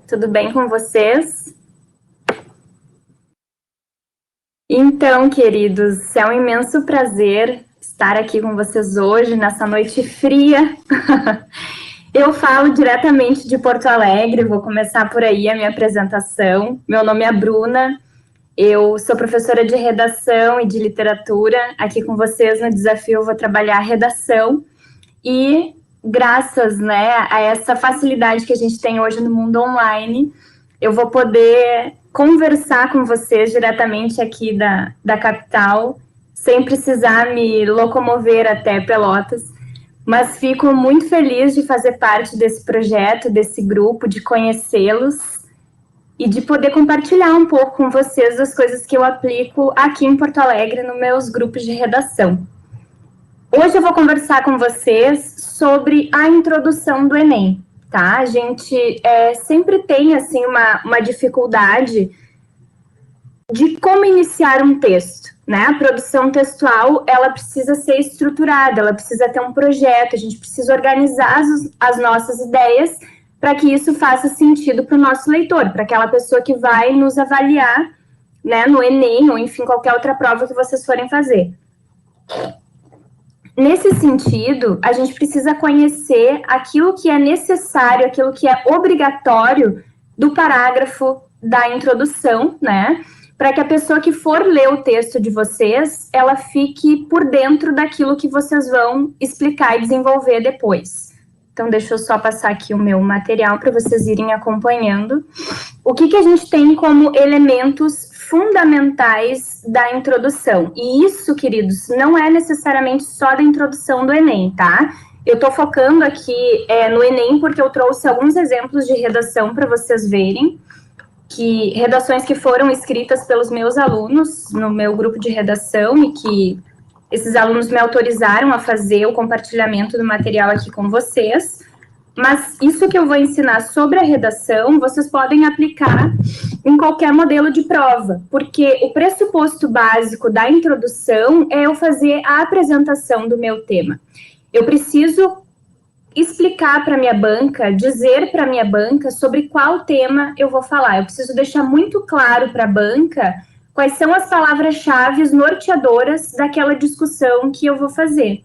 Tudo bem com vocês? Então, queridos, é um imenso prazer estar aqui com vocês hoje, nessa noite fria. Eu falo diretamente de Porto Alegre, vou começar por aí a minha apresentação. Meu nome é Bruna, eu sou professora de redação e de literatura. Aqui com vocês no Desafio eu vou trabalhar redação e graças, né, a essa facilidade que a gente tem hoje no mundo online, eu vou poder conversar com vocês diretamente aqui da capital, sem precisar me locomover até Pelotas. Mas fico muito feliz de fazer parte desse projeto, desse grupo, de conhecê-los e de poder compartilhar um pouco com vocês as coisas que eu aplico aqui em Porto Alegre nos meus grupos de redação. Hoje eu vou conversar com vocês sobre a introdução do Enem, tá? A gente sempre tem, assim, uma dificuldade de como iniciar um texto, né? A produção textual, ela precisa ser estruturada, ela precisa ter um projeto, a gente precisa organizar as nossas ideias para que isso faça sentido para o nosso leitor, para aquela pessoa que vai nos avaliar, né, no Enem ou, enfim, qualquer outra prova que vocês forem fazer. Nesse sentido, a gente precisa conhecer aquilo que é necessário, aquilo que é obrigatório do parágrafo da introdução, né? Para que a pessoa que for ler o texto de vocês, ela fique por dentro daquilo que vocês vão explicar e desenvolver depois. Então, deixa eu só passar aqui o meu material para vocês irem acompanhando. O que a gente tem como elementos fundamentais da introdução? E isso, queridos, não é necessariamente só da introdução do Enem, tá? Eu tô focando aqui no Enem porque eu trouxe alguns exemplos de redação para vocês verem, que redações que foram escritas pelos meus alunos no meu grupo de redação e que esses alunos me autorizaram a fazer o compartilhamento do material aqui com vocês. Mas isso que eu vou ensinar sobre a redação, vocês podem aplicar em qualquer modelo de prova, porque o pressuposto básico da introdução é eu fazer a apresentação do meu tema. Eu preciso explicar para a minha banca, dizer para a minha banca sobre qual tema eu vou falar. Eu preciso deixar muito claro para a banca quais são as palavras-chave norteadoras daquela discussão que eu vou fazer.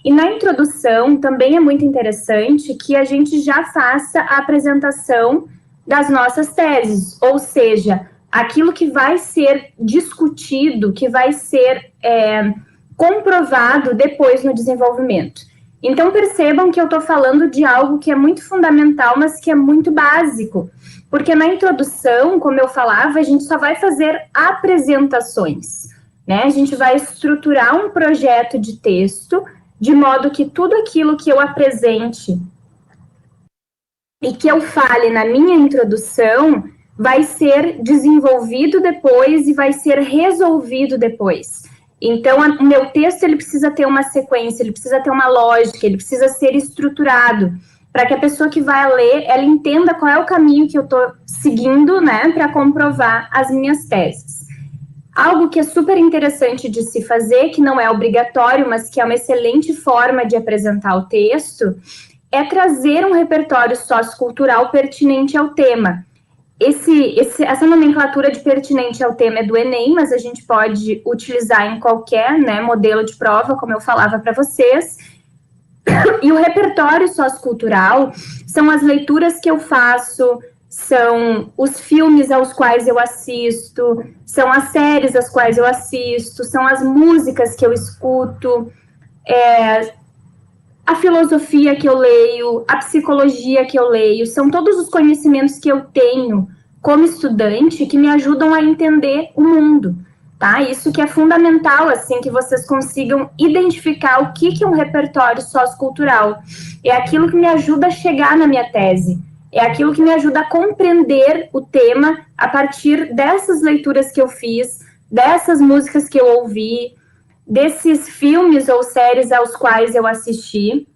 E na introdução também é muito interessante que a gente já faça a apresentação das nossas teses, ou seja, aquilo que vai ser discutido, que vai ser comprovado depois no desenvolvimento. Então percebam que eu estou falando de algo que é muito fundamental, mas que é muito básico, porque na introdução, como eu falava, a gente só vai fazer apresentações, né? A gente vai estruturar um projeto de texto de modo que tudo aquilo que eu apresente e que eu fale na minha introdução vai ser desenvolvido depois e vai ser resolvido depois. Então, o meu texto ele precisa ter uma sequência, ele precisa ter uma lógica, ele precisa ser estruturado para que a pessoa que vai ler, ela entenda qual é o caminho que eu estou seguindo, né, para comprovar as minhas teses. Algo que é super interessante de se fazer, que não é obrigatório, mas que é uma excelente forma de apresentar o texto, é trazer um repertório sociocultural pertinente ao tema. Essa nomenclatura de pertinente ao tema é do Enem, mas a gente pode utilizar em qualquer, né, modelo de prova, como eu falava para vocês. E o repertório sociocultural são as leituras que eu faço, são os filmes aos quais eu assisto, são as séries às quais eu assisto, são as músicas que eu escuto, a filosofia que eu leio, a psicologia que eu leio, são todos os conhecimentos que eu tenho como estudante que me ajudam a entender o mundo, tá? Isso que é fundamental, assim, que vocês consigam identificar o que é um repertório sociocultural. É aquilo que me ajuda a chegar na minha tese, é aquilo que me ajuda a compreender o tema a partir dessas leituras que eu fiz, dessas músicas que eu ouvi, desses filmes ou séries aos quais eu assisti.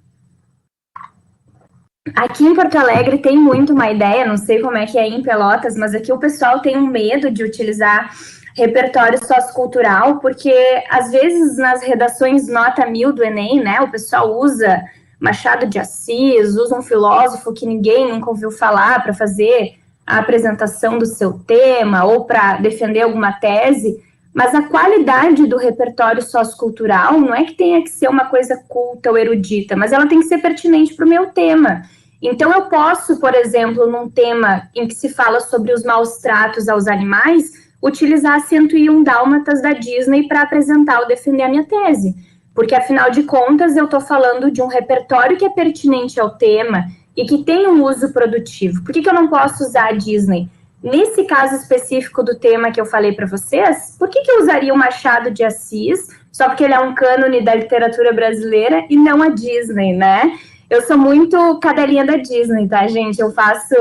Aqui em Porto Alegre tem muito uma ideia, não sei como é que é em Pelotas, mas aqui o pessoal tem um medo de utilizar repertório sociocultural, porque às vezes nas redações nota 1000 do Enem, né, o pessoal usa Machado de Assis, usa um filósofo que ninguém nunca ouviu falar para fazer a apresentação do seu tema ou para defender alguma tese, mas a qualidade do repertório sociocultural não é que tenha que ser uma coisa culta ou erudita, mas ela tem que ser pertinente para o meu tema. Então, eu posso, por exemplo, num tema em que se fala sobre os maus tratos aos animais, utilizar 101 Dálmatas da Disney para apresentar ou defender a minha tese. Porque, afinal de contas, eu estou falando de um repertório que é pertinente ao tema e que tem um uso produtivo. Por que eu não posso usar a Disney? Nesse caso específico do tema que eu falei para vocês, por que eu usaria o Machado de Assis, só porque ele é um cânone da literatura brasileira, e não a Disney, né? Eu sou muito cadelinha da Disney, tá, gente? Eu faço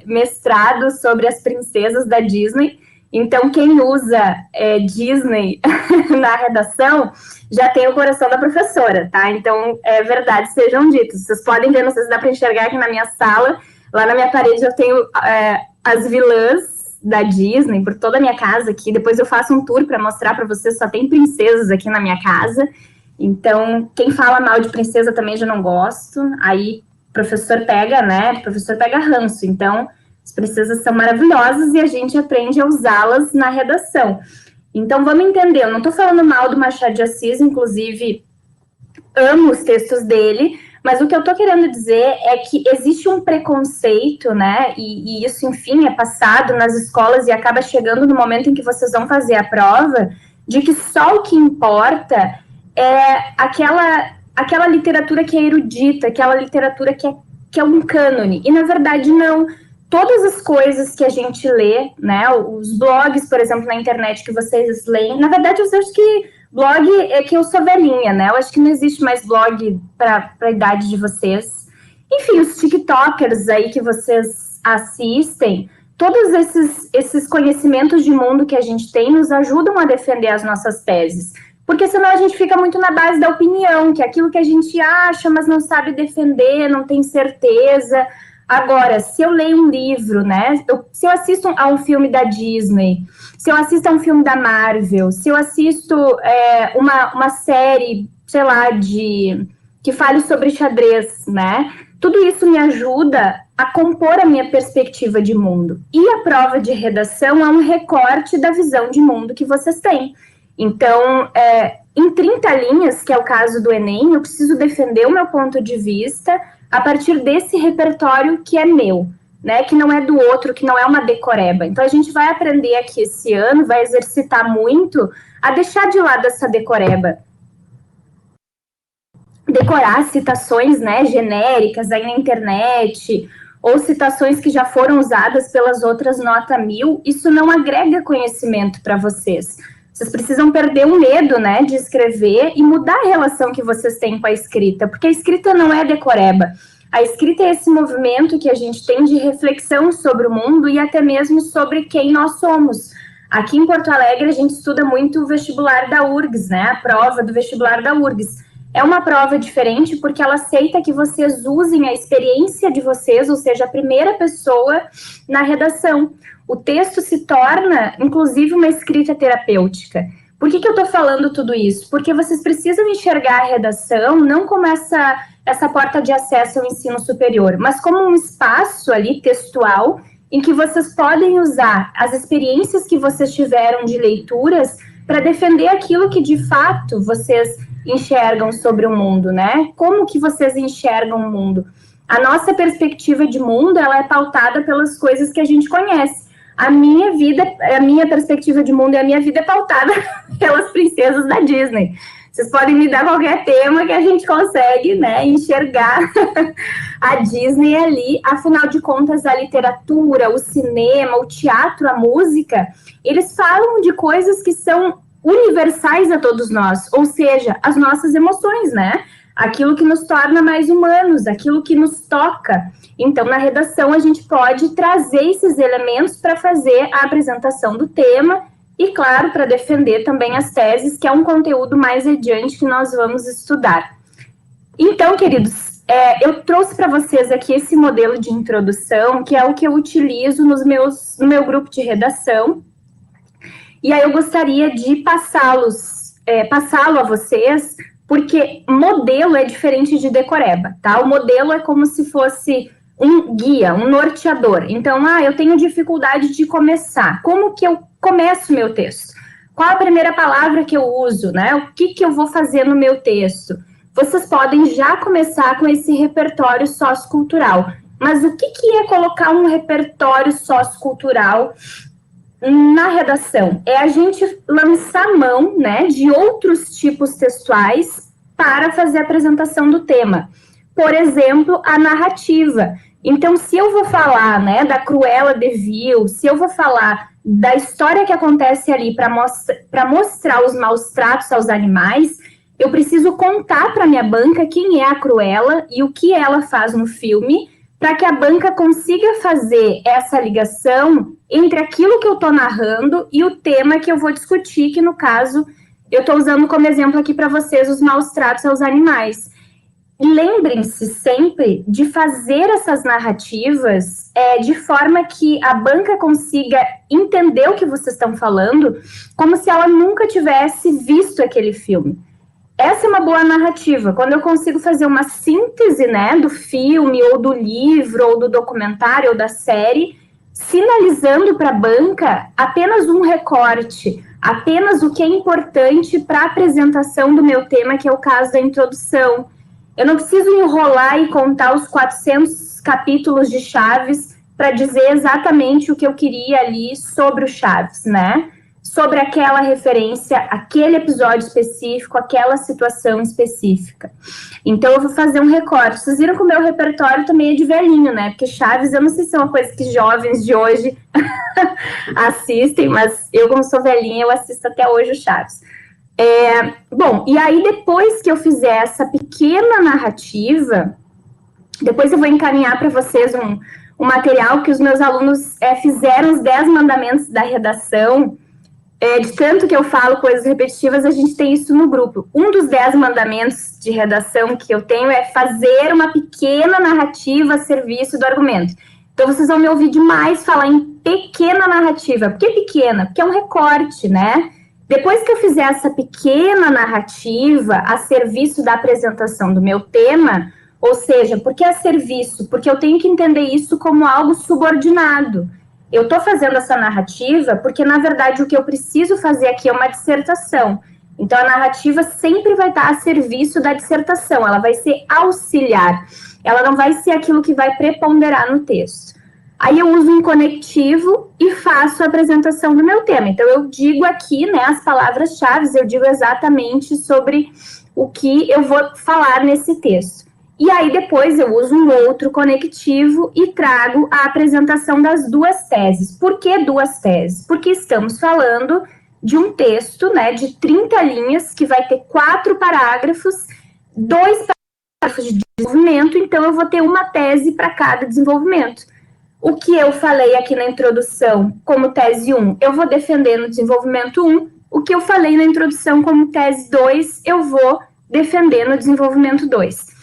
mestrado sobre as princesas da Disney, então quem usa Disney na redação já tem o coração da professora, tá? Então, é verdade, sejam ditos. Vocês podem ver, não sei se dá para enxergar aqui na minha sala, lá na minha parede eu tenho as vilãs da Disney por toda a minha casa aqui. Depois eu faço um tour para mostrar para vocês, só tem princesas aqui na minha casa. Então, quem fala mal de princesa também já não gosto. Aí o professor pega, né? O professor pega ranço. Então, as princesas são maravilhosas e a gente aprende a usá-las na redação. Então, vamos entender. Eu não estou falando mal do Machado de Assis, inclusive amo os textos dele, mas o que eu estou querendo dizer é que existe um preconceito, né, e isso, enfim, é passado nas escolas e acaba chegando no momento em que vocês vão fazer a prova, de que só o que importa é aquela literatura que é erudita, aquela literatura que é um cânone, e na verdade não. Todas as coisas que a gente lê, né, os blogs, por exemplo, na internet que vocês leem, na verdade eu acho que blog é que eu sou velhinha, né? Eu acho que não existe mais blog para a idade de vocês. Enfim, os TikTokers aí que vocês assistem, todos esses conhecimentos de mundo que a gente tem nos ajudam a defender as nossas teses. Porque senão a gente fica muito na base da opinião, que é aquilo que a gente acha, mas não sabe defender, não tem certeza. Agora, se eu leio um livro, né? Se eu assisto a um filme da Disney, se eu assisto a um filme da Marvel, se eu assisto uma série, sei lá, que fale sobre xadrez, né? Tudo isso me ajuda a compor a minha perspectiva de mundo. E a prova de redação é um recorte da visão de mundo que vocês têm. Então, em 30 linhas, que é o caso do Enem, eu preciso defender o meu ponto de vista a partir desse repertório que é meu, né, que não é do outro, que não é uma decoreba. Então, a gente vai aprender aqui esse ano, vai exercitar muito a deixar de lado essa decoreba. Decorar citações, né, genéricas aí na internet, ou citações que já foram usadas pelas outras nota 1000, isso não agrega conhecimento para vocês. Vocês precisam perder o medo, né, de escrever e mudar a relação que vocês têm com a escrita, porque a escrita não é decoreba. A escrita é esse movimento que a gente tem de reflexão sobre o mundo e até mesmo sobre quem nós somos. Aqui em Porto Alegre, a gente estuda muito o vestibular da URGS, né, a prova do vestibular da URGS. É uma prova diferente porque ela aceita que vocês usem a experiência de vocês, ou seja, a primeira pessoa na redação. O texto se torna, inclusive, uma escrita terapêutica. Por que eu estou falando tudo isso? Porque vocês precisam enxergar a redação não como essa porta de acesso ao ensino superior, mas como um espaço ali textual em que vocês podem usar as experiências que vocês tiveram de leituras para defender aquilo que, de fato, vocês enxergam sobre o mundo, né? Como que vocês enxergam o mundo? A nossa perspectiva de mundo, ela é pautada pelas coisas que a gente conhece. A minha perspectiva de mundo e a minha vida é pautada pelas princesas da Disney. Vocês podem me dar qualquer tema que a gente consegue, né, enxergar a Disney ali. Afinal de contas, a literatura, o cinema, o teatro, a música, eles falam de coisas que são universais a todos nós, ou seja, as nossas emoções, né? Aquilo que nos torna mais humanos, aquilo que nos toca. Então, na redação, a gente pode trazer esses elementos para fazer a apresentação do tema e, claro, para defender também as teses, que é um conteúdo mais adiante que nós vamos estudar. Então, queridos, eu trouxe para vocês aqui esse modelo de introdução, que é o que eu utilizo no meu grupo de redação. E aí eu gostaria de passá-lo a vocês, porque modelo é diferente de decoreba, tá? O modelo é como se fosse um guia, um norteador. Então, eu tenho dificuldade de começar. Como que eu começo meu texto? Qual a primeira palavra que eu uso, né? O que eu vou fazer no meu texto? Vocês podem já começar com esse repertório sociocultural. Mas o que é colocar um repertório sociocultural na redação? É a gente lançar mão, né, de outros tipos textuais para fazer a apresentação do tema. Por exemplo, a narrativa. Então, se eu vou falar, né, da Cruella de Vil, se eu vou falar da história que acontece ali para mostrar os maus tratos aos animais, eu preciso contar para minha banca quem é a Cruella e o que ela faz no filme, para que a banca consiga fazer essa ligação entre aquilo que eu estou narrando e o tema que eu vou discutir, que no caso eu estou usando como exemplo aqui para vocês os maus tratos aos animais. Lembrem-se sempre de fazer essas narrativas de forma que a banca consiga entender o que vocês estão falando, como se ela nunca tivesse visto aquele filme. Essa é uma boa narrativa, quando eu consigo fazer uma síntese, né, do filme, ou do livro, ou do documentário, ou da série, sinalizando para a banca apenas um recorte, apenas o que é importante para a apresentação do meu tema, que é o caso da introdução. Eu não preciso enrolar e contar os 400 capítulos de Chaves para dizer exatamente o que eu queria ali sobre o Chaves, né? Sobre aquela referência, aquele episódio específico, aquela situação específica. Então, eu vou fazer um recorte. Vocês viram que o meu repertório também é de velhinho, né? Porque Chaves, eu não sei se é uma coisa que jovens de hoje assistem, mas eu, como sou velhinha, eu assisto até hoje o Chaves. Bom, e aí depois que eu fizer essa pequena narrativa, depois eu vou encaminhar para vocês um material que os meus alunos fizeram os 10 mandamentos da redação. De tanto que eu falo coisas repetitivas, a gente tem isso no grupo. Um dos 10 mandamentos de redação que eu tenho é fazer uma pequena narrativa a serviço do argumento. Então, vocês vão me ouvir demais falar em pequena narrativa. Por que pequena? Porque é um recorte, né? Depois que eu fizer essa pequena narrativa a serviço da apresentação do meu tema, ou seja, por que a serviço? Porque eu tenho que entender isso como algo subordinado. Eu estou fazendo essa narrativa porque, na verdade, o que eu preciso fazer aqui é uma dissertação. Então, a narrativa sempre vai estar a serviço da dissertação, ela vai ser auxiliar, ela não vai ser aquilo que vai preponderar no texto. Aí eu uso um conectivo e faço a apresentação do meu tema. Então, eu digo aqui, né, as palavras-chave, eu digo exatamente sobre o que eu vou falar nesse texto. E aí, depois, eu uso um outro conectivo e trago a apresentação das duas teses. Por que duas teses? Porque estamos falando de um texto, né, de 30 linhas, que vai ter 4 parágrafos, 2 parágrafos de desenvolvimento, então eu vou ter uma tese para cada desenvolvimento. O que eu falei aqui na introdução como tese 1, eu vou defender no desenvolvimento 1. O que eu falei na introdução como tese 2, eu vou defender no desenvolvimento 2.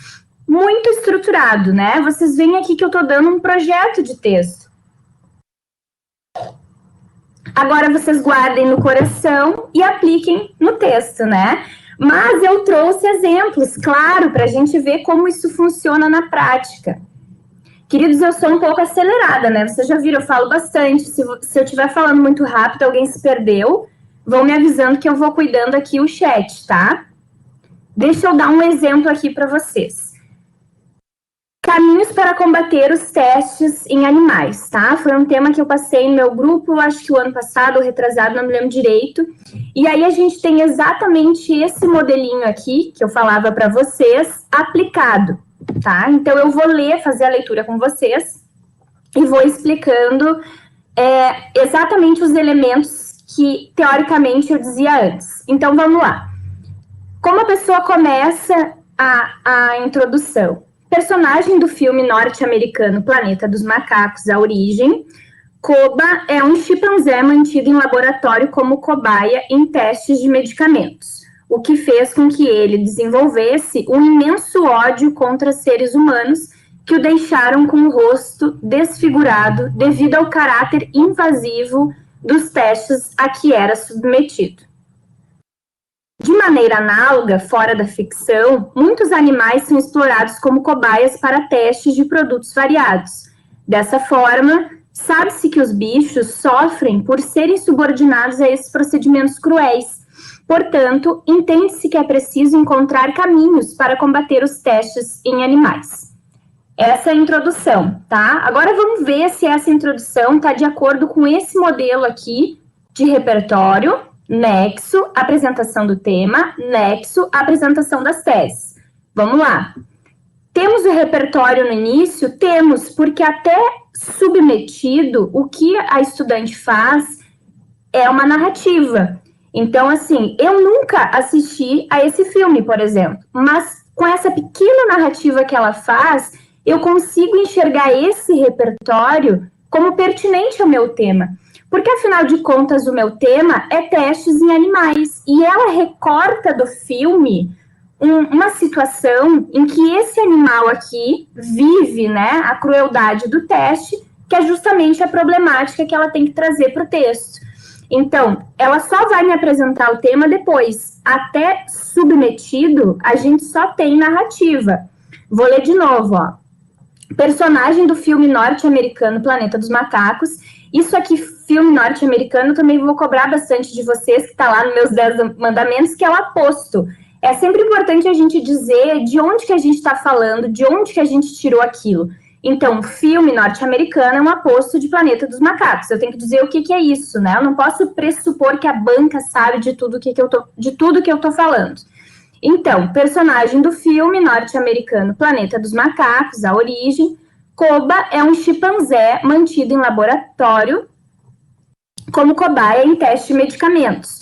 Muito estruturado, né? Vocês veem aqui que eu estou dando um projeto de texto. Agora vocês guardem no coração e apliquem no texto, né? Mas eu trouxe exemplos, claro, para a gente ver como isso funciona na prática. Queridos, eu sou um pouco acelerada, né? Vocês já viram, eu falo bastante. Se eu estiver falando muito rápido, alguém se perdeu, vão me avisando que eu vou cuidando aqui o chat, tá? Deixa eu dar um exemplo aqui para vocês. Caminhos para combater os testes em animais, tá? Foi um tema que eu passei no meu grupo, acho que o ano passado, ou retrasado, não me lembro direito. E aí a gente tem exatamente esse modelinho aqui, que eu falava para vocês, aplicado. Tá? Então, eu vou ler, fazer a leitura com vocês e vou explicando exatamente os elementos que, teoricamente, eu dizia antes. Então, vamos lá. Como a pessoa começa a introdução? Personagem do filme norte-americano Planeta dos Macacos, A Origem, Koba é um chimpanzé mantido em laboratório como cobaia em testes de medicamentos, o que fez com que ele desenvolvesse um imenso ódio contra seres humanos que o deixaram com o rosto desfigurado devido ao caráter invasivo dos testes a que era submetido. De maneira análoga, fora da ficção, muitos animais são explorados como cobaias para testes de produtos variados. Dessa forma, sabe-se que os bichos sofrem por serem subordinados a esses procedimentos cruéis. Portanto, entende-se que é preciso encontrar caminhos para combater os testes em animais. Essa é a introdução, tá? Agora vamos ver se essa introdução está de acordo com esse modelo aqui de repertório, nexo, apresentação do tema, nexo, apresentação das teses. Vamos lá. Temos o repertório no início? Temos, porque até submetido, o que a estudante faz é uma narrativa. Então, assim, eu nunca assisti a esse filme, por exemplo, mas com essa pequena narrativa que ela faz, eu consigo enxergar esse repertório como pertinente ao meu tema. Porque, afinal de contas, o meu tema é testes em animais. E ela recorta do filme uma situação em que esse animal aqui vive, né, a crueldade do teste, que é justamente a problemática que ela tem que trazer para o texto. Então, ela só vai me apresentar o tema depois. Até submetido, a gente só tem narrativa. Vou ler de novo, ó. Personagem do filme norte-americano Planeta dos Macacos. Isso aqui, filme norte-americano, também vou cobrar bastante de vocês, que está lá nos meus 10 mandamentos, que é o aposto. É sempre importante a gente dizer de onde que a gente está falando, de onde que a gente tirou aquilo. Então, filme norte-americano é um aposto de Planeta dos Macacos. Eu tenho que dizer o que é isso, né? Eu não posso pressupor que a banca sabe de tudo que eu tô falando. Então, personagem do filme norte-americano Planeta dos Macacos, a origem. Koba é um chimpanzé mantido em laboratório como cobaia em teste de medicamentos,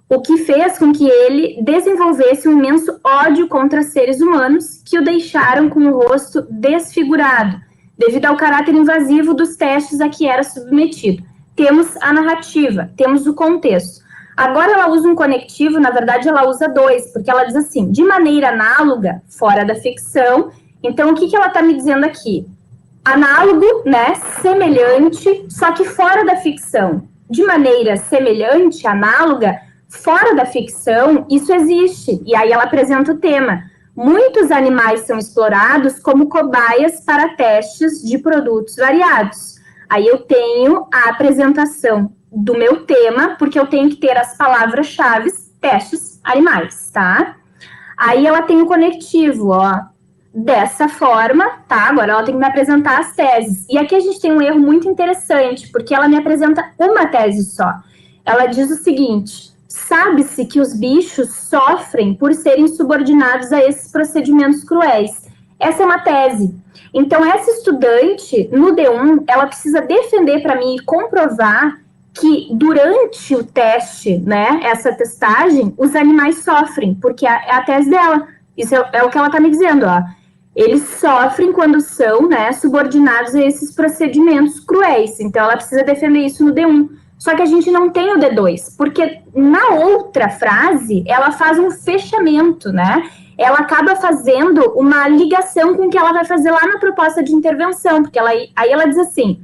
o que fez com que ele desenvolvesse um imenso ódio contra seres humanos que o deixaram com o rosto desfigurado, devido ao caráter invasivo dos testes a que era submetido. Temos a narrativa, temos o contexto. Agora ela usa um conectivo, na verdade ela usa dois, porque ela diz assim, de maneira análoga, fora da ficção. Então, o que ela está me dizendo aqui? Análogo, né, semelhante, só que fora da ficção. De maneira semelhante, análoga, fora da ficção, isso existe. E aí ela apresenta o tema. Muitos animais são explorados como cobaias para testes de produtos variados. Aí eu tenho a apresentação do meu tema, porque eu tenho que ter as palavras-chave, testes animais, tá? Aí ela tem o conectivo, ó, dessa forma, tá? Agora ela tem que me apresentar as teses. E aqui a gente tem um erro muito interessante, porque ela me apresenta uma tese só. Ela diz o seguinte: sabe-se que os bichos sofrem por serem subordinados a esses procedimentos cruéis. Essa é uma tese. Então, essa estudante, no D1, ela precisa defender para mim e comprovar que durante o teste, né, essa testagem, os animais sofrem, porque é a tese dela. Isso é o que ela está me dizendo, ó. Eles sofrem quando são, né, subordinados a esses procedimentos cruéis. Então, ela precisa defender isso no D1. Só que a gente não tem o D2, porque na outra frase, ela faz um fechamento, né? Ela acaba fazendo uma ligação com o que ela vai fazer lá na proposta de intervenção, porque aí ela diz assim: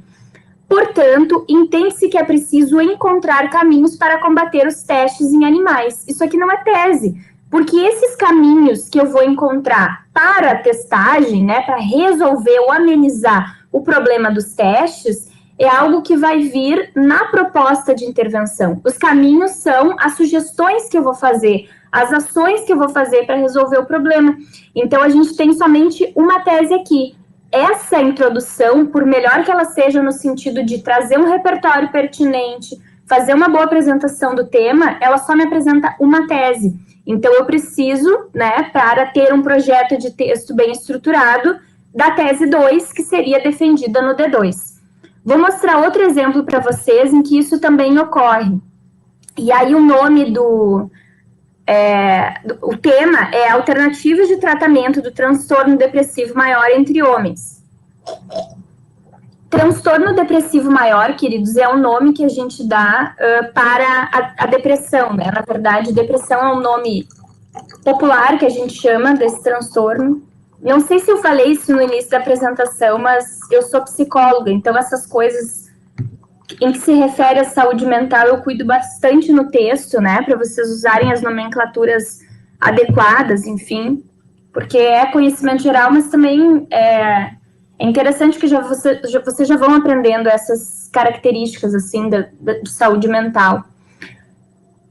portanto, entende-se que é preciso encontrar caminhos para combater os testes em animais. Isso aqui não é tese, porque esses caminhos que eu vou encontrar para a testagem, né, para resolver ou amenizar o problema dos testes, é algo que vai vir na proposta de intervenção. Os caminhos são as sugestões que eu vou fazer, as ações que eu vou fazer para resolver o problema. Então, a gente tem somente uma tese aqui. Essa introdução, por melhor que ela seja no sentido de trazer um repertório pertinente, fazer uma boa apresentação do tema, ela só me apresenta uma tese. Então, eu preciso, né, para ter um projeto de texto bem estruturado, da tese 2, que seria defendida no D2. Vou mostrar outro exemplo para vocês em que isso também ocorre. E aí o nome o tema é Alternativas de Tratamento do Transtorno Depressivo Maior entre Homens. Transtorno depressivo maior, queridos, é um nome que a gente dá para a depressão, né? Na verdade, depressão é um nome popular que a gente chama desse transtorno. Não sei se eu falei isso no início da apresentação, mas eu sou psicóloga, então essas coisas em que se refere à saúde mental, eu cuido bastante no texto, né, para vocês usarem as nomenclaturas adequadas, enfim, porque é conhecimento geral, mas também é interessante que vocês já vão aprendendo essas características, assim, de saúde mental.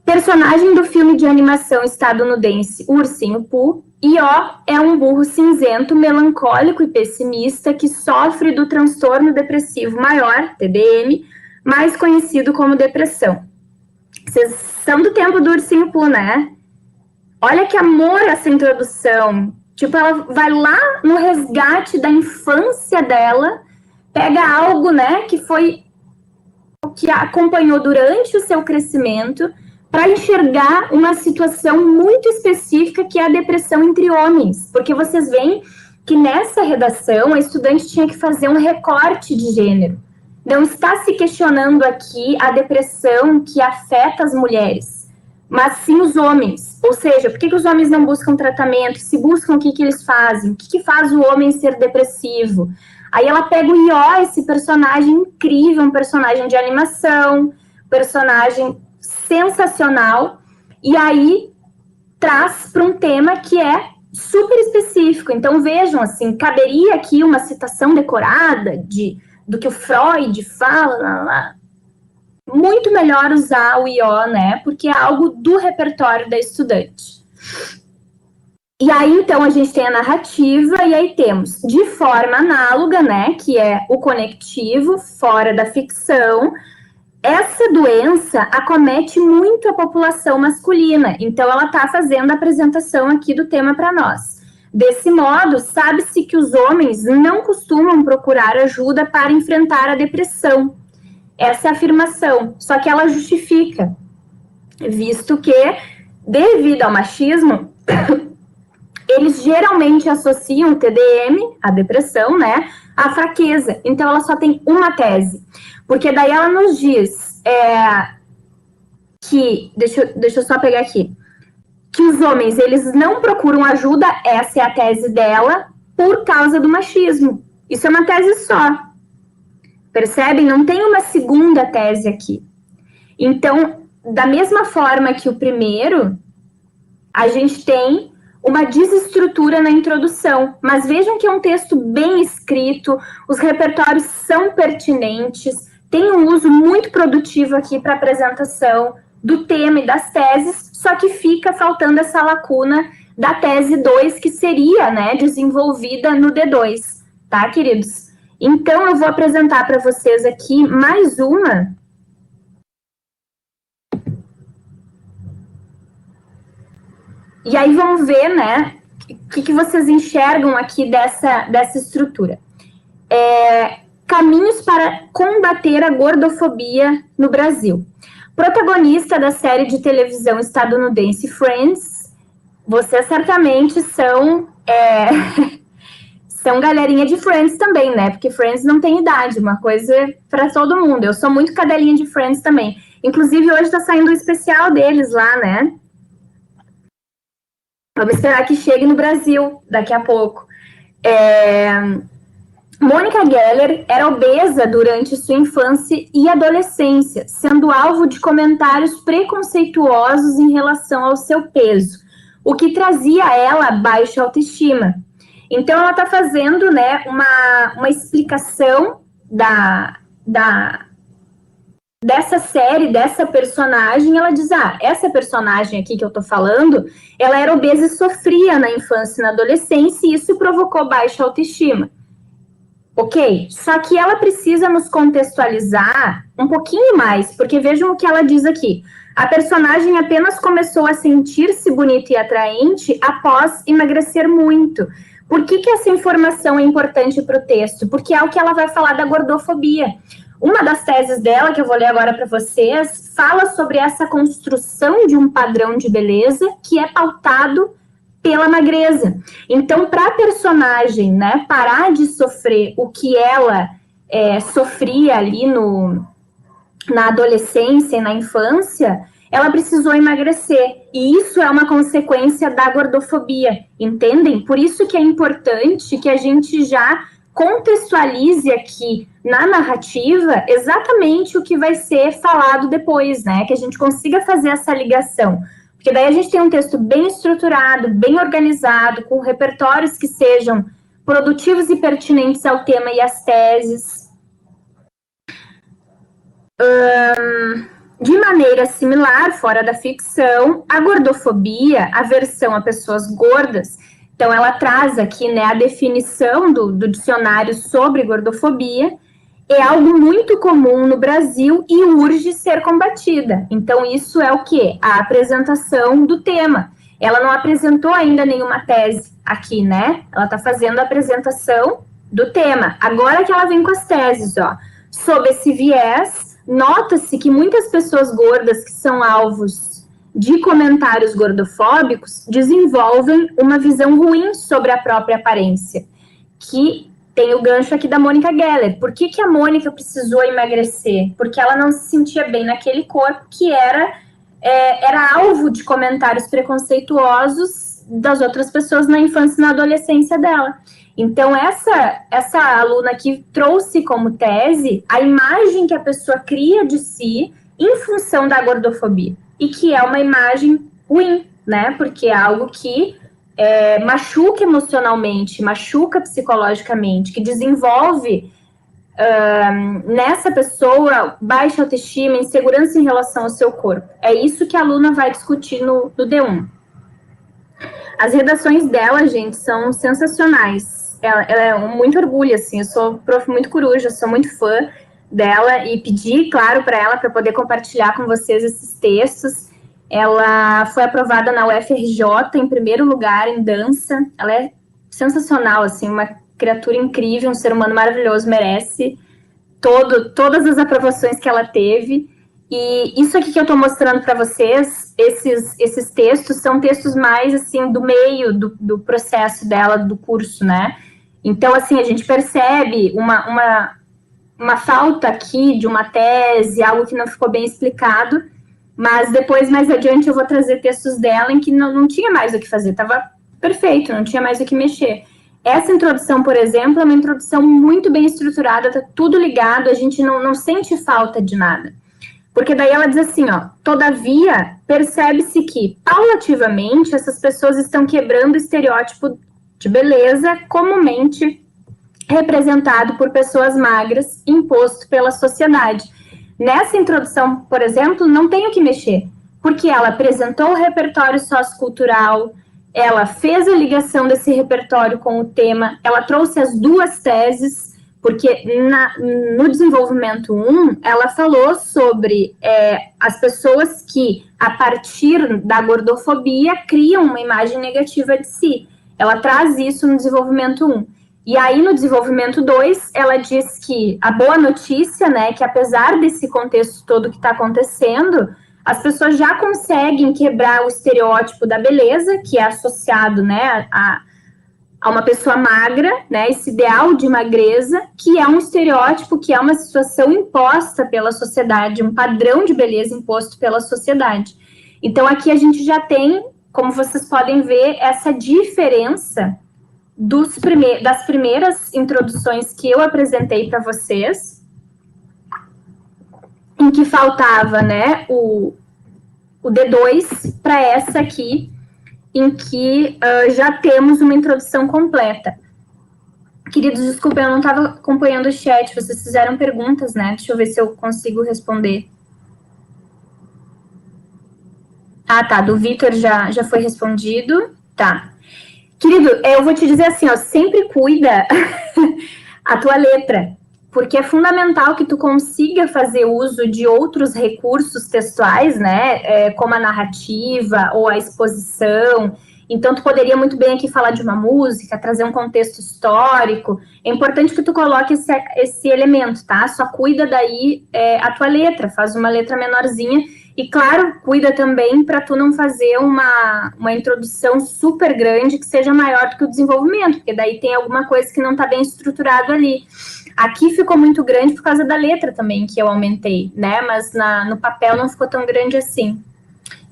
Personagem do filme de animação estadunidense O Ursinho Pooh, Io é um burro cinzento, melancólico e pessimista que sofre do transtorno depressivo maior, TDM, mais conhecido como depressão. Vocês são do tempo do Ursinho Pooh, né? Olha que amor essa introdução. Tipo, ela vai lá no resgate da infância dela, pega algo, né, que a acompanhou durante o seu crescimento, para enxergar uma situação muito específica que é a depressão entre homens. Porque vocês veem que nessa redação a estudante tinha que fazer um recorte de gênero. Não está se questionando aqui a depressão que afeta as mulheres, mas sim os homens. Ou seja, por que os homens não buscam tratamento? Se buscam, o que eles fazem? O que faz o homem ser depressivo? Aí ela pega o Io, esse personagem incrível, um personagem de animação, personagem sensacional, e aí traz para um tema que é super específico. Então, vejam, assim, caberia aqui uma citação decorada do que o Freud fala, muito melhor usar o Io, né, porque é algo do repertório da estudante. E aí, então, a gente tem a narrativa, e aí temos, de forma análoga, né, que é o conectivo, fora da ficção. Essa doença acomete muito a população masculina, então ela está fazendo a apresentação aqui do tema para nós. Desse modo, sabe-se que os homens não costumam procurar ajuda para enfrentar a depressão. Essa é a afirmação, só que ela justifica, visto que, devido ao machismo, eles geralmente associam o TDM, a depressão, né, à fraqueza. Então, ela só tem uma tese. Porque daí ela nos diz que, deixa eu só pegar aqui, que os homens, eles não procuram ajuda, essa é a tese dela, por causa do machismo. Isso é uma tese só. Percebem? Não tem uma segunda tese aqui. Então, da mesma forma que o primeiro, a gente tem uma desestrutura na introdução, mas vejam que é um texto bem escrito, os repertórios são pertinentes, tem um uso muito produtivo aqui para apresentação do tema e das teses, só que fica faltando essa lacuna da tese 2, que seria, né, desenvolvida no D2, tá, queridos? Então, eu vou apresentar para vocês aqui mais uma. E aí vamos ver, né, o que vocês enxergam aqui dessa estrutura. Caminhos para combater a gordofobia no Brasil. Protagonista da série de televisão estadunidense Friends, vocês certamente são galerinha de Friends também, né? Porque Friends não tem idade, uma coisa para todo mundo. Eu sou muito cadelinha de Friends também. Inclusive, hoje está saindo o especial deles lá, né? Vamos esperar que chegue no Brasil daqui a pouco. Mônica Geller era obesa durante sua infância e adolescência, sendo alvo de comentários preconceituosos em relação ao seu peso, o que trazia a ela baixa autoestima. Então, ela está fazendo, né, uma explicação dessa série, dessa personagem. Ela diz, essa personagem aqui que eu tô falando, ela era obesa e sofria na infância e na adolescência, e isso provocou baixa autoestima. Ok? Só que ela precisa nos contextualizar um pouquinho mais, porque vejam o que ela diz aqui. A personagem apenas começou a sentir-se bonita e atraente após emagrecer muito. Por que essa informação é importante para o texto? Porque é o que ela vai falar da gordofobia. Uma das teses dela, que eu vou ler agora para vocês, fala sobre essa construção de um padrão de beleza que é pautado pela magreza. Então, para a personagem, né, parar de sofrer o que ela sofria ali na adolescência e na infância, ela precisou emagrecer. E isso é uma consequência da gordofobia, entendem? Por isso que é importante que a gente já contextualize aqui na narrativa exatamente o que vai ser falado depois, né? Que a gente consiga fazer essa ligação. Porque daí a gente tem um texto bem estruturado, bem organizado, com repertórios que sejam produtivos e pertinentes ao tema e às teses. De maneira similar, fora da ficção, a gordofobia, aversão a pessoas gordas, então ela traz aqui, né, a definição do dicionário sobre gordofobia, é algo muito comum no Brasil e urge ser combatida. Então isso é o quê? A apresentação do tema. Ela não apresentou ainda nenhuma tese aqui, né? Ela está fazendo a apresentação do tema. Agora que ela vem com as teses, ó. Sob esse viés, nota-se que muitas pessoas gordas que são alvos de comentários gordofóbicos desenvolvem uma visão ruim sobre a própria aparência, que tem o gancho aqui da Mônica Geller. Por que a Mônica precisou emagrecer? Porque ela não se sentia bem naquele corpo que era alvo de comentários preconceituosos das outras pessoas na infância e na adolescência dela. Então, essa aluna aqui trouxe como tese a imagem que a pessoa cria de si em função da gordofobia. E que é uma imagem ruim, né? Porque é algo que machuca emocionalmente, machuca psicologicamente, que desenvolve nessa pessoa baixa autoestima, insegurança em relação ao seu corpo. É isso que a aluna vai discutir no D1. As redações dela, gente, são sensacionais. Ela é muito orgulho, assim, eu sou prof muito coruja, sou muito fã dela e pedi, claro, para ela, para poder compartilhar com vocês esses textos. Ela foi aprovada na UFRJ em primeiro lugar em dança. Ela é sensacional, assim, uma criatura incrível, um ser humano maravilhoso, merece todas as aprovações que ela teve. E isso aqui que eu estou mostrando para vocês, esses textos, são textos mais, assim, do meio do processo dela, do curso, né? Então, assim, a gente percebe uma falta aqui de uma tese, algo que não ficou bem explicado, mas depois, mais adiante, eu vou trazer textos dela em que não tinha mais o que fazer, estava perfeito, não tinha mais o que mexer. Essa introdução, por exemplo, é uma introdução muito bem estruturada, tá tudo ligado, a gente não sente falta de nada. Porque daí ela diz assim, ó, todavia, percebe-se que, paulativamente, essas pessoas estão quebrando o estereótipo de beleza comumente representado por pessoas magras, imposto pela sociedade. Nessa introdução, por exemplo, não tem o que mexer, porque ela apresentou o repertório sociocultural, ela fez a ligação desse repertório com o tema, ela trouxe as duas teses, porque no desenvolvimento 1, ela falou sobre as pessoas que, a partir da gordofobia, criam uma imagem negativa de si. Ela traz isso no desenvolvimento 1. E aí, no desenvolvimento 2, ela diz que a boa notícia, né, que apesar desse contexto todo que está acontecendo, as pessoas já conseguem quebrar o estereótipo da beleza, que é associado, né, a uma pessoa magra, né, esse ideal de magreza, que é um estereótipo, que é uma situação imposta pela sociedade, um padrão de beleza imposto pela sociedade. Então, aqui a gente já tem, como vocês podem ver, essa diferença das primeiras introduções que eu apresentei para vocês, em que faltava, né, o D2 para essa aqui, em que já temos uma introdução completa. Queridos, desculpa, eu não estava acompanhando o chat, vocês fizeram perguntas, né? Deixa eu ver se eu consigo responder. Ah, tá, do Vitor já foi respondido. Tá. Querido, eu vou te dizer assim, ó, sempre cuida a tua letra, porque é fundamental que tu consiga fazer uso de outros recursos textuais, né, como a narrativa ou a exposição. Então, tu poderia muito bem aqui falar de uma música, trazer um contexto histórico. É importante que tu coloque esse elemento, tá? Só cuida daí a tua letra, faz uma letra menorzinha. E, claro, cuida também para tu não fazer uma introdução super grande que seja maior do que o desenvolvimento, porque daí tem alguma coisa que não está bem estruturado ali. Aqui ficou muito grande por causa da letra também, que eu aumentei, né? Mas no papel não ficou tão grande assim.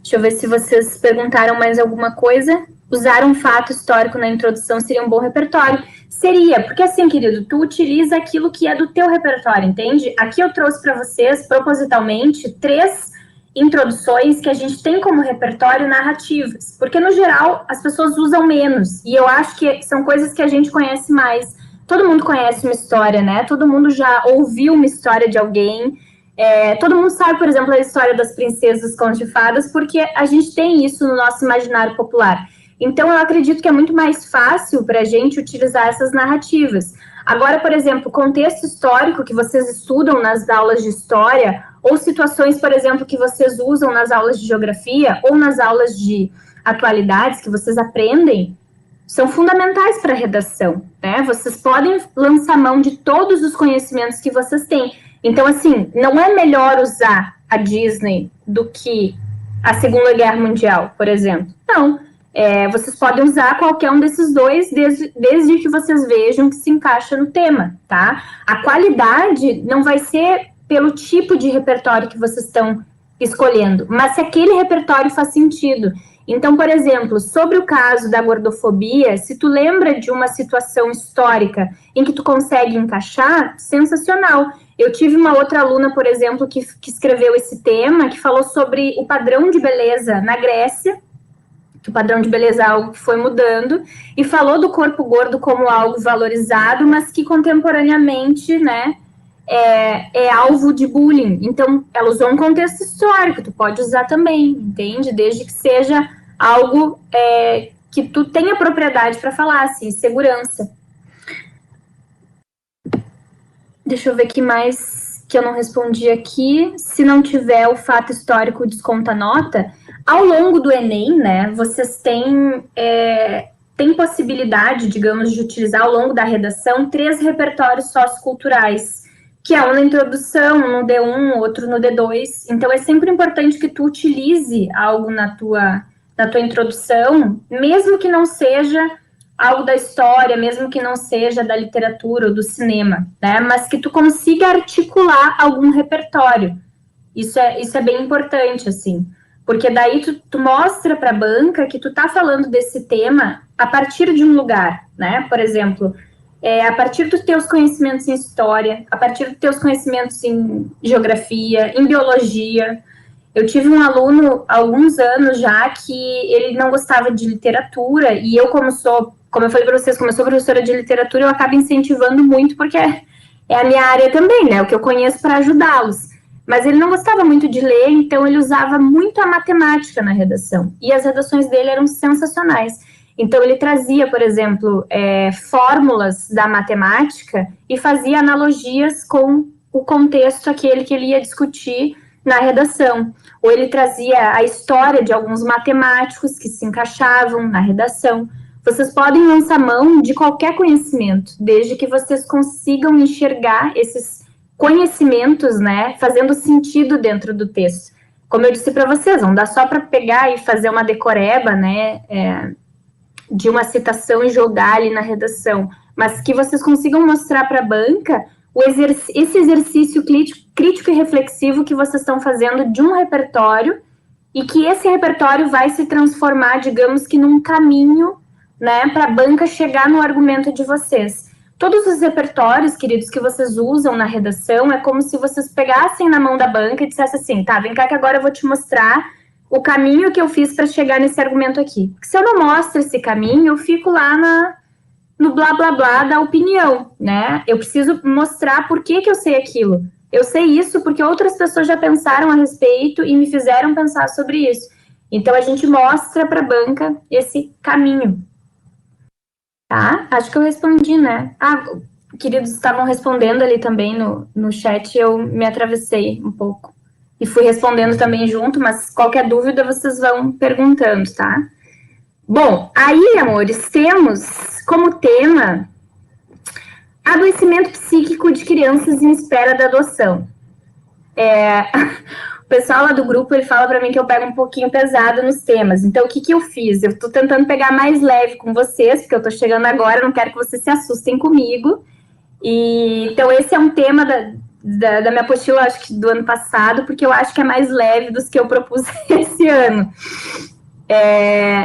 Deixa eu ver se vocês perguntaram mais alguma coisa. usar um fato histórico na introdução seria um bom repertório? Seria, porque assim, querido, tu utiliza aquilo que é do teu repertório, entende? Aqui eu trouxe para vocês, propositalmente, 3 introduções que a gente tem como repertório narrativas, porque no geral as pessoas usam menos, e eu acho que são coisas que a gente conhece mais. Todo mundo conhece uma história, né? Todo mundo já ouviu uma história de alguém. Todo mundo sabe, por exemplo, a história das princesas contos de fadas, porque a gente tem isso no nosso imaginário popular. Então, eu acredito que é muito mais fácil para a gente utilizar essas narrativas. Agora, por exemplo, contexto histórico que vocês estudam nas aulas de história, ou situações, por exemplo, que vocês usam nas aulas de geografia, ou nas aulas de atualidades que vocês aprendem, são fundamentais para a redação, né? Vocês podem lançar mão de todos os conhecimentos que vocês têm. Então, assim, não é melhor usar a Disney do que a Segunda Guerra Mundial, por exemplo. Não. Vocês podem usar qualquer um desses dois, desde que vocês vejam que se encaixa no tema, tá? A qualidade não vai ser pelo tipo de repertório que vocês estão escolhendo, mas se aquele repertório faz sentido. Então, por exemplo, sobre o caso da gordofobia, se tu lembra de uma situação histórica em que tu consegue encaixar, sensacional. Eu tive uma outra aluna, por exemplo, que escreveu esse tema, que falou sobre o padrão de beleza na Grécia, que o padrão de beleza é algo que foi mudando, e falou do corpo gordo como algo valorizado, mas que contemporaneamente, né, é alvo de bullying. Então, ela usou um contexto histórico, tu pode usar também, entende? Desde que seja algo que tu tenha propriedade para falar, assim, segurança. Deixa eu ver aqui mais que eu não respondi aqui. Se não tiver o fato histórico, desconta a nota. Ao longo do Enem, né, vocês têm possibilidade, digamos, de utilizar ao longo da redação 3 repertórios socioculturais, que é um na introdução, um no D1, outro no D2. Então, é sempre importante que tu utilize algo na tua introdução, mesmo que não seja algo da história, mesmo que não seja da literatura ou do cinema, né? Mas que tu consiga articular algum repertório. Isso é bem importante, assim. Porque daí tu mostra para a banca que tu tá falando desse tema a partir de um lugar, né? Por exemplo, a partir dos teus conhecimentos em história, a partir dos teus conhecimentos em geografia, em biologia. Eu tive um aluno há alguns anos já que ele não gostava de literatura, e eu, como eu falei para vocês, como eu sou professora de literatura, eu acabo incentivando muito, porque é a minha área também, né? O que eu conheço para ajudá-los. Mas ele não gostava muito de ler, então ele usava muito a matemática na redação. E as redações dele eram sensacionais. Então ele trazia, por exemplo, fórmulas da matemática e fazia analogias com o contexto aquele que ele ia discutir na redação. Ou ele trazia a história de alguns matemáticos que se encaixavam na redação. Vocês podem lançar mão de qualquer conhecimento, desde que vocês consigam enxergar esses conhecimentos, né, fazendo sentido dentro do texto. Como eu disse para vocês, não dá só para pegar e fazer uma decoreba, né, de uma citação e jogar ali na redação, mas que vocês consigam mostrar para a banca esse exercício crítico e reflexivo que vocês estão fazendo de um repertório, e que esse repertório vai se transformar, digamos que num caminho, né, para a banca chegar no argumento de vocês. Todos os repertórios, queridos, que vocês usam na redação, é como se vocês pegassem na mão da banca e dissessem assim, tá, vem cá que agora eu vou te mostrar o caminho que eu fiz para chegar nesse argumento aqui. Porque se eu não mostro esse caminho, eu fico lá no blá, blá, blá da opinião, né? Eu preciso mostrar por que eu sei aquilo. Eu sei isso porque outras pessoas já pensaram a respeito e me fizeram pensar sobre isso. Então, a gente mostra para a banca esse caminho. Tá? Acho que eu respondi, né? Queridos estavam respondendo ali também no chat, eu me atravessei um pouco. E fui respondendo também junto, mas qualquer dúvida vocês vão perguntando, tá? Bom, aí, amores, temos como tema adoecimento psíquico de crianças em espera da adoção. O pessoal lá do grupo, ele fala para mim que eu pego um pouquinho pesado nos temas. Então, o que eu fiz? Eu tô tentando pegar mais leve com vocês, porque eu tô chegando agora, não quero que vocês se assustem comigo. Então, esse é um tema da minha apostila, acho que do ano passado, porque eu acho que é mais leve dos que eu propus esse ano.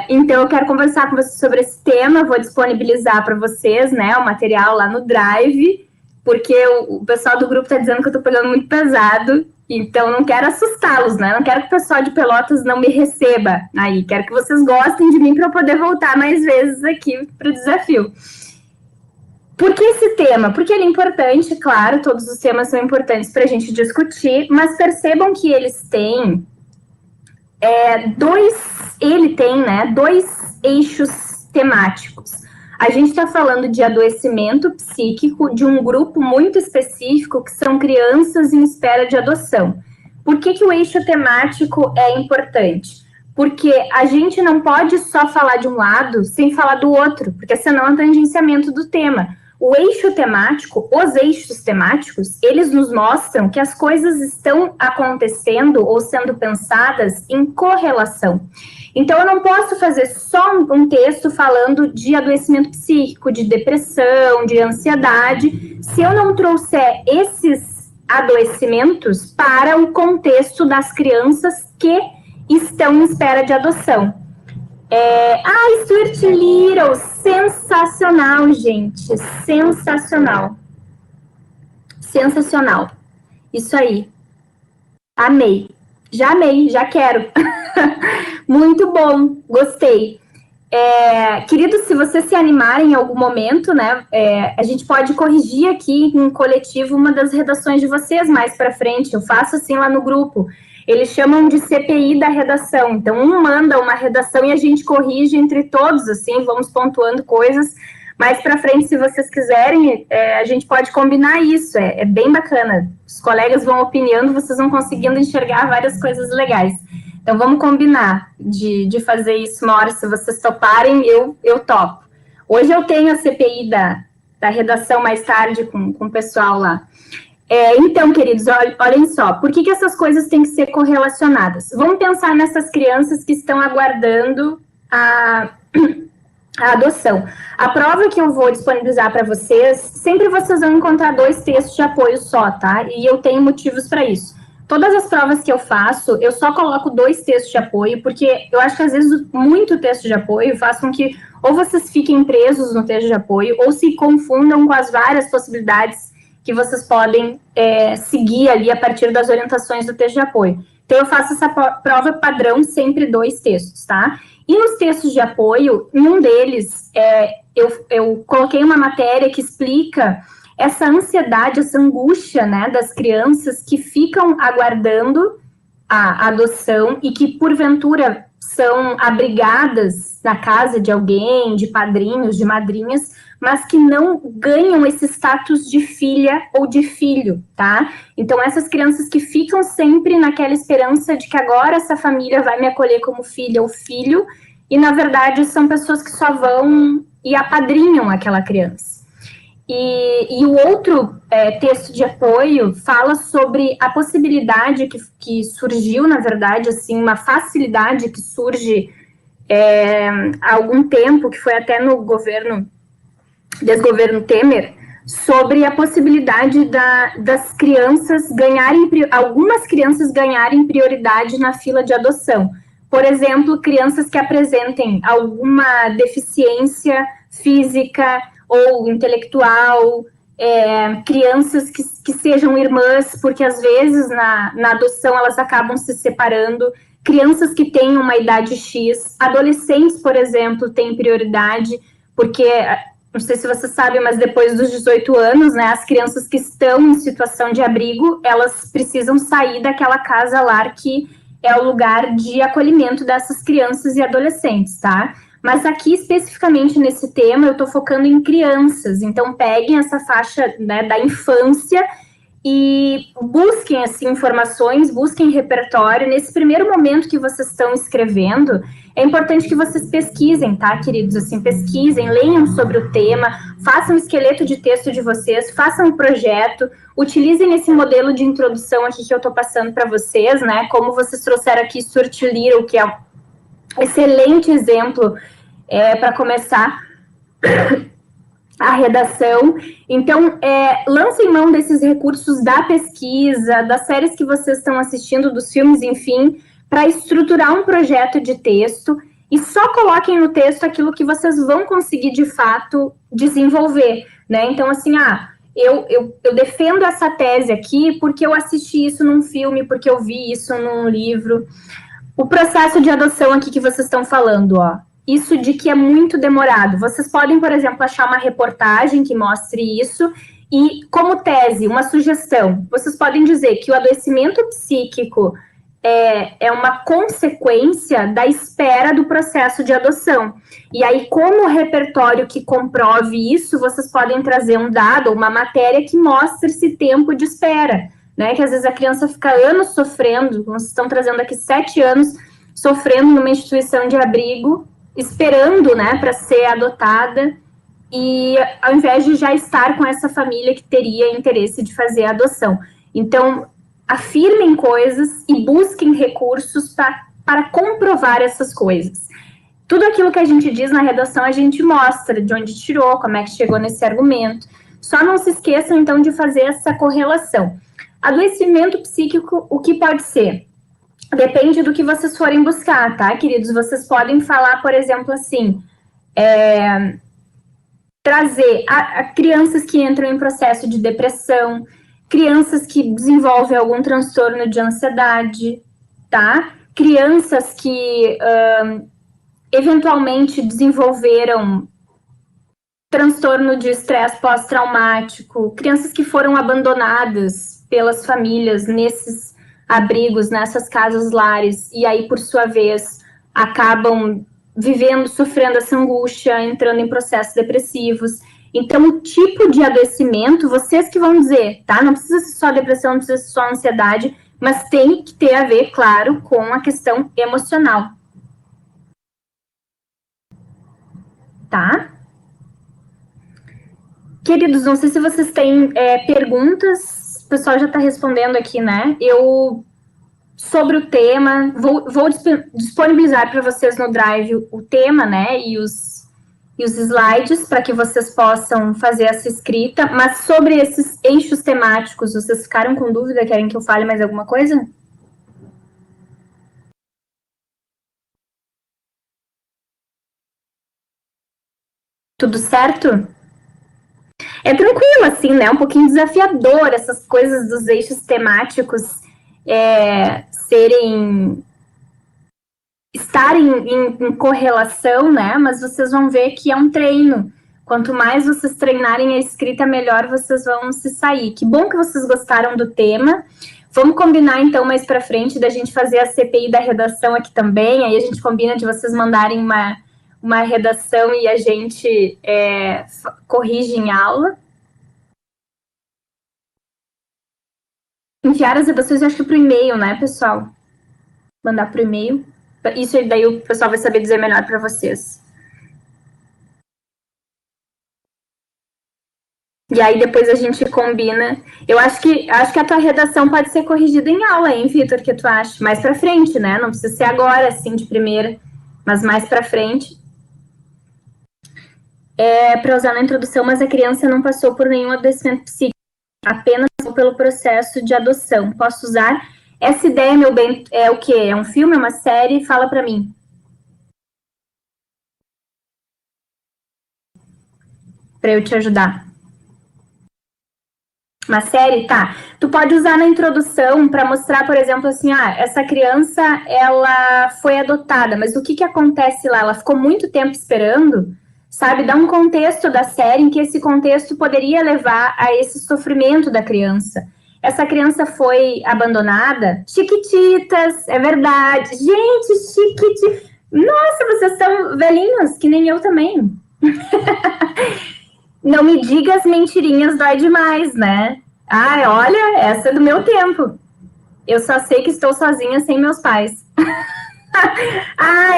Então, eu quero conversar com vocês sobre esse tema, vou disponibilizar para vocês, né, o material lá no Drive, porque o pessoal do grupo está dizendo que eu estou pegando muito pesado, então não quero assustá-los, né, não quero que o pessoal de Pelotas não me receba aí, quero que vocês gostem de mim para eu poder voltar mais vezes aqui para o desafio. Por que esse tema? Porque ele é importante, claro, todos os temas são importantes para a gente discutir, mas percebam que eles têm dois eixos temáticos. A gente está falando de adoecimento psíquico de um grupo muito específico, que são crianças em espera de adoção. Por que o eixo temático é importante? Porque a gente não pode só falar de um lado sem falar do outro, porque senão é um tangenciamento do tema. O eixo temático, os eixos temáticos, eles nos mostram que as coisas estão acontecendo ou sendo pensadas em correlação. Então, eu não posso fazer só um texto falando de adoecimento psíquico, de depressão, de ansiedade, se eu não trouxer esses adoecimentos para o contexto das crianças que estão em espera de adoção. Stuart Little, sensacional, gente, sensacional. Sensacional. Isso aí. Amei, já quero. Muito bom, gostei. Queridos, se vocês se animarem em algum momento, né, a gente pode corrigir aqui em coletivo uma das redações de vocês mais para frente. Eu faço assim lá no grupo. Eles chamam de CPI da redação. Então, um manda uma redação e a gente corrige entre todos, assim, vamos pontuando coisas. Mais para frente, se vocês quiserem, a gente pode combinar isso. É bem bacana. Os colegas vão opinando, vocês vão conseguindo enxergar várias coisas legais. Então, vamos combinar de fazer isso uma hora. Se vocês toparem, eu topo. Hoje eu tenho a CPI da redação mais tarde com o pessoal lá. Então, queridos, olhem só, por que essas coisas têm que ser correlacionadas? Vamos pensar nessas crianças que estão aguardando a adoção. A prova que eu vou disponibilizar para vocês, sempre vocês vão encontrar 2 textos de apoio só, tá? E eu tenho motivos para isso. Todas as provas que eu faço, eu só coloco 2 textos de apoio, porque eu acho que às vezes muito texto de apoio faz com que ou vocês fiquem presos no texto de apoio, ou se confundam com as várias possibilidades que vocês podem seguir ali a partir das orientações do texto de apoio. Então, eu faço essa prova padrão, sempre 2 textos, tá? E nos textos de apoio, em um deles, eu coloquei uma matéria que explica essa ansiedade, essa angústia, né, das crianças que ficam aguardando a adoção e que, porventura, são abrigadas na casa de alguém, de padrinhos, de madrinhas, mas que não ganham esse status de filha ou de filho, tá? Então, essas crianças que ficam sempre naquela esperança de que agora essa família vai me acolher como filha ou filho, e, na verdade, são pessoas que só vão e apadrinham aquela criança. E o outro texto de apoio fala sobre a possibilidade que surgiu, na verdade, assim, uma facilidade que surge há algum tempo, que foi até no desgoverno Temer, sobre a possibilidade das crianças algumas crianças ganharem prioridade na fila de adoção. Por exemplo, crianças que apresentem alguma deficiência física ou intelectual, crianças que sejam irmãs, porque às vezes na adoção elas acabam se separando, crianças que têm uma idade X, adolescentes, por exemplo, têm prioridade, porque, não sei se você sabe, mas depois dos 18 anos, né, as crianças que estão em situação de abrigo, elas precisam sair daquela casa-lar que é o lugar de acolhimento dessas crianças e adolescentes, tá? Mas aqui, especificamente nesse tema, eu estou focando em crianças. Então, peguem essa faixa, né, da infância e busquem, assim, informações, busquem repertório. Nesse primeiro momento que vocês estão escrevendo, é importante que vocês pesquisem, tá, queridos? Assim, pesquisem, leiam sobre o tema, façam um esqueleto de texto de vocês, façam um projeto, utilizem esse modelo de introdução aqui que eu estou passando para vocês, né? Como vocês trouxeram aqui Stuart Little, que é um excelente exemplo para começar a redação. Então, lancem mão desses recursos da pesquisa, das séries que vocês estão assistindo, dos filmes, enfim, para estruturar um projeto de texto. e só coloquem no texto aquilo que vocês vão conseguir, de fato, desenvolver, né? Então, assim, eu defendo essa tese aqui porque eu assisti isso num filme, porque eu vi isso num livro. O processo de adoção aqui que vocês estão falando, ó, isso de que é muito demorado. Vocês podem, por exemplo, achar uma reportagem que mostre isso e, como tese, uma sugestão, vocês podem dizer que o adoecimento psíquico é uma consequência da espera do processo de adoção. E aí, como repertório que comprove isso, vocês podem trazer um dado, uma matéria que mostre esse tempo de espera, né? Que às vezes a criança fica anos sofrendo, vocês estão trazendo aqui 7 anos sofrendo numa instituição de abrigo, esperando, né, para ser adotada, e ao invés de já estar com essa família que teria interesse de fazer a adoção. Então, afirmem coisas e busquem recursos para comprovar essas coisas. Tudo aquilo que a gente diz na redação, a gente mostra de onde tirou, como é que chegou nesse argumento. Só não se esqueçam, então, de fazer essa correlação. Adoecimento psíquico, o que pode ser? Depende do que vocês forem buscar, tá, queridos? Vocês podem falar, por exemplo, assim, trazer a crianças que entram em processo de depressão, crianças que desenvolvem algum transtorno de ansiedade, tá? Crianças que eventualmente desenvolveram transtorno de estresse pós-traumático, crianças que foram abandonadas pelas famílias nesses abrigos, nessas casas lares, e aí, por sua vez, acabam vivendo, sofrendo essa angústia, entrando em processos depressivos. Então, o tipo de adoecimento, vocês que vão dizer, tá? Não precisa ser só depressão, não precisa ser só ansiedade, mas tem que ter a ver, claro, com a questão emocional. Tá? Queridos, não sei se vocês têm perguntas, o pessoal já está respondendo aqui, né? Sobre o tema, vou disponibilizar para vocês no Drive o tema, né? E os slides para que vocês possam fazer essa escrita. Mas sobre esses eixos temáticos, vocês ficaram com dúvida? Querem que eu fale mais alguma coisa? Tudo certo? É tranquilo, assim, né? Um pouquinho desafiador essas coisas dos eixos temáticos estarem em correlação, né? Mas vocês vão ver que é um treino. Quanto mais vocês treinarem a escrita, melhor vocês vão se sair. Que bom que vocês gostaram do tema. Vamos combinar, então, mais para frente, da gente fazer a CPI da redação aqui também. Aí a gente combina de vocês mandarem uma redação e a gente corrige em aula. Enviar as redações, eu acho que para o e-mail, né, pessoal? Mandar para o e-mail. Isso aí, daí o pessoal vai saber dizer melhor para vocês. E aí depois a gente combina. Eu acho que a tua redação pode ser corrigida em aula, hein, Vitor? O que tu acha? Mais para frente, né? Não precisa ser agora, assim, de primeira, mas mais para frente. Para usar na introdução, mas a criança não passou por nenhum adoecimento psíquico, apenas pelo processo de adoção. Posso usar? Essa ideia, meu bem, é o quê? É um filme, é uma série? Fala para mim. Para eu te ajudar. Uma série? Tá. Tu pode usar na introdução para mostrar, por exemplo, assim, essa criança, ela foi adotada, mas o que acontece lá? Ela ficou muito tempo esperando, sabe? Dá um contexto da série em que esse contexto poderia levar a esse sofrimento da criança. Essa criança foi abandonada? Chiquititas, é verdade. Gente, Chiquititas. Nossa, vocês são velhinhos, que nem eu também. Não me diga as mentirinhas, dói demais, né? Olha, essa é do meu tempo. Eu só sei que estou sozinha sem meus pais.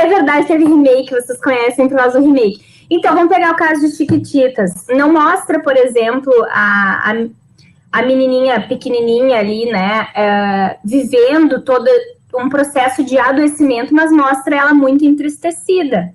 É verdade, teve remake, vocês conhecem por causa do remake. Então, vamos pegar o caso de Chiquititas. Não mostra, por exemplo, a menininha pequenininha ali, né, vivendo todo um processo de adoecimento, mas mostra ela muito entristecida.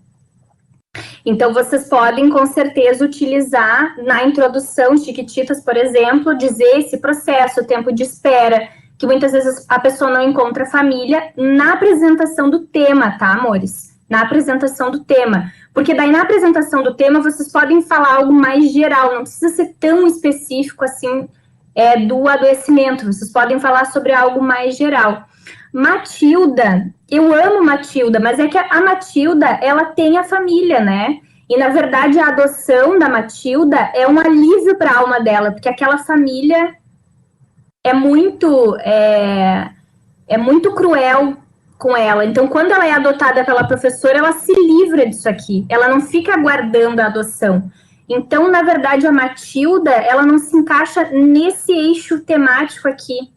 Então, vocês podem, com certeza, utilizar na introdução, Chiquititas, por exemplo, dizer esse processo, o tempo de espera, que muitas vezes a pessoa não encontra família na apresentação do tema, tá, amores? na apresentação do tema. Porque daí, na apresentação do tema, vocês podem falar algo mais geral, não precisa ser tão específico assim do adoecimento, vocês podem falar sobre algo mais geral. Matilda, eu amo Matilda, mas é que a Matilda, ela tem a família, né? E, na verdade, a adoção da Matilda é um alívio para a alma dela, porque aquela família é muito cruel com ela. Então, quando ela é adotada pela professora, ela se livra disso aqui. Ela não fica aguardando a adoção. Então, na verdade, a Matilda, ela não se encaixa nesse eixo temático aqui.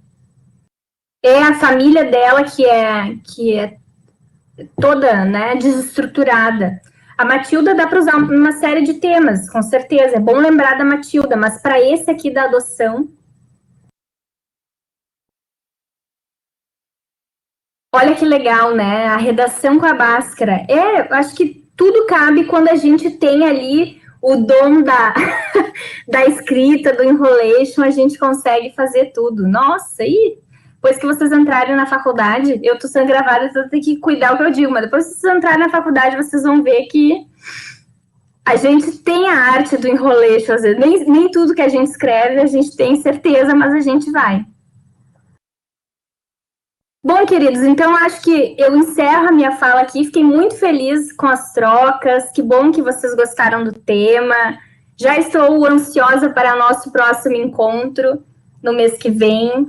É a família dela que é toda, né, desestruturada. A Matilda dá para usar uma série de temas, com certeza. É bom lembrar da Matilda, mas para esse aqui da adoção... Olha que legal, né? A redação com a Bhaskara. Eu acho que tudo cabe quando a gente tem ali o dom da escrita, do enrolation, a gente consegue fazer tudo. Nossa, e depois que vocês entrarem na faculdade, eu tô sendo gravada, então eu tenho que cuidar o que eu digo, mas depois que vocês entrarem na faculdade, vocês vão ver que a gente tem a arte do enrolation, às vezes. Nem tudo que a gente escreve a gente tem certeza, mas a gente vai. Bom, queridos, então acho que eu encerro a minha fala aqui. Fiquei muito feliz com as trocas. Que bom que vocês gostaram do tema. Já estou ansiosa para o nosso próximo encontro no mês que vem.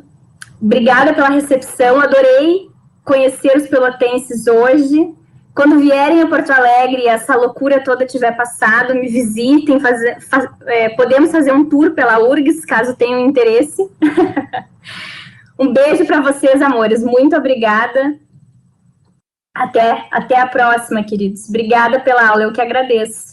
Obrigada pela recepção. Adorei conhecer os pelotenses hoje. Quando vierem a Porto Alegre e essa loucura toda tiver passado, me visitem. Podemos fazer um tour pela URGS, caso tenham interesse. Um beijo para vocês, amores. Muito obrigada. Até a próxima, queridos. Obrigada pela aula, eu que agradeço.